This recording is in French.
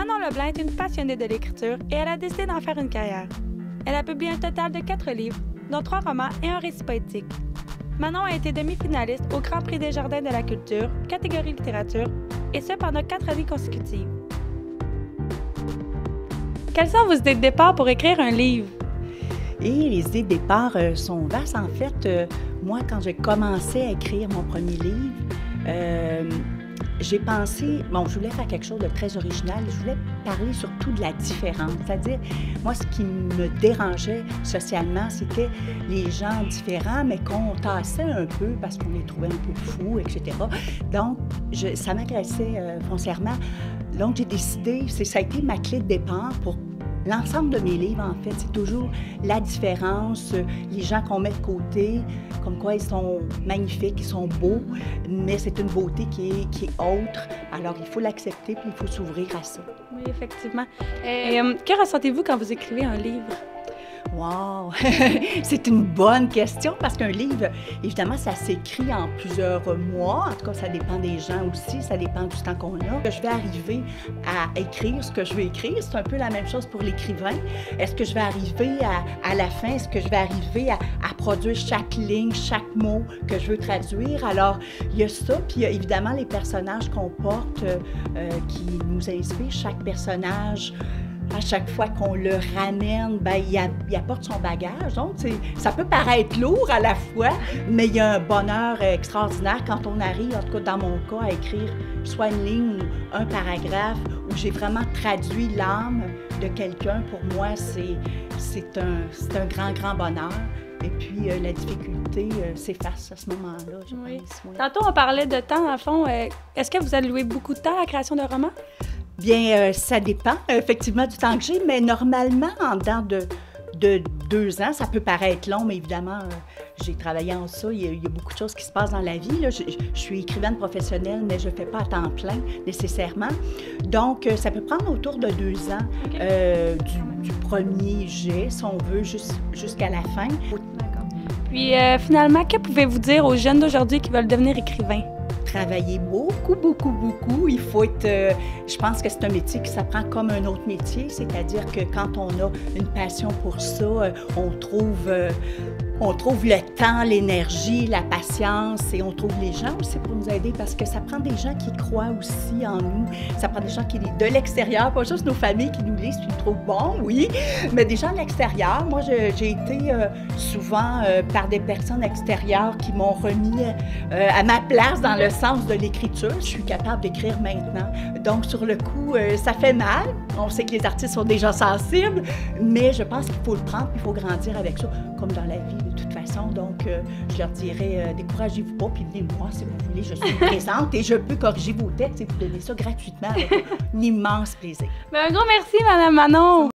Manon Leblanc est une passionnée de l'écriture et elle a décidé d'en faire une carrière. Elle a publié un total de 4 livres, dont 3 romans et un récit poétique. Manon a été demi-finaliste au Grand Prix des Jardins de la Culture, catégorie littérature, et ce pendant 4 années consécutives. Quelles sont vos idées de départ pour écrire un livre? Et les idées de départ sont vastes. En fait, moi, quand j'ai commencé à écrire mon premier livre, j'ai pensé, je voulais faire quelque chose de très original. Je voulais parler surtout de la différence. C'est-à-dire, moi, ce qui me dérangeait socialement, c'était les gens différents, mais qu'on tassait un peu parce qu'on les trouvait un peu fous, etc. Donc, ça m'agressait foncièrement. Donc, j'ai décidé, ça a été ma clé de départ pour l'ensemble de mes livres, en fait, c'est toujours la différence, les gens qu'on met de côté, comme quoi ils sont magnifiques, ils sont beaux, mais c'est une beauté qui est autre. Alors, il faut l'accepter puis il faut s'ouvrir à ça. Oui, effectivement. Que ressentez-vous quand vous écrivez un livre? Wow! C'est une bonne question parce qu'un livre, évidemment, ça s'écrit en plusieurs mois. En tout cas, ça dépend des gens aussi, ça dépend du temps qu'on a. Je vais arriver à écrire ce que je veux écrire. C'est un peu la même chose pour l'écrivain. Est-ce que je vais arriver à la fin? Est-ce que je vais arriver à produire chaque ligne, chaque mot que je veux traduire? Alors, il y a ça, puis il y a évidemment les personnages qu'on porte qui nous inspirent. Chaque personnage, à chaque fois qu'on le ramène, il apporte son bagage. Donc, ça peut paraître lourd à la fois, mais il y a un bonheur extraordinaire quand on arrive, en tout cas dans mon cas, à écrire soit une ligne ou un paragraphe où j'ai vraiment traduit l'âme de quelqu'un. Pour moi, c'est un grand, grand bonheur. Et puis, la difficulté s'efface à ce moment-là, je pense. Oui. Tantôt, on parlait de temps, en fond. Est-ce que vous allouez beaucoup de temps à la création de romans? Bien, ça dépend effectivement du temps que j'ai, mais normalement, en dedans de 2 ans, ça peut paraître long, mais évidemment, j'ai travaillé en ça. Il y a beaucoup de choses qui se passent dans la vie. Là. Je suis écrivaine professionnelle, mais je ne fais pas à temps plein nécessairement. Donc, ça peut prendre autour de 2 ans, okay. Du premier jet, si on veut, jusqu'à la fin. D'accord. Puis, finalement, que pouvez-vous dire aux jeunes d'aujourd'hui qui veulent devenir écrivains? Travailler beaucoup, beaucoup, beaucoup. Il faut être... je pense que c'est un métier qui s'apprend comme un autre métier, c'est-à-dire que quand on a une passion pour ça, on trouve le temps, l'énergie, la patience et on trouve les gens aussi pour nous aider parce que ça prend des gens qui croient aussi en nous. Ça prend des gens qui de l'extérieur, pas juste nos familles qui nous lisent et nous trouvent bons, oui, mais des gens de l'extérieur. Moi, j'ai été souvent par des personnes extérieures qui m'ont remis à ma place dans le sens de l'écriture. Je suis capable d'écrire maintenant. Donc, sur le coup, ça fait mal. On sait que les artistes sont déjà sensibles, mais je pense qu'il faut le prendre, il faut grandir avec ça, comme dans la vie. De toute façon, donc, je leur dirais, découragez-vous pas, puis venez me voir si vous voulez. Je suis présente et je peux corriger vos textes et vous donner ça gratuitement avec un immense plaisir. Un gros merci, Madame Manon!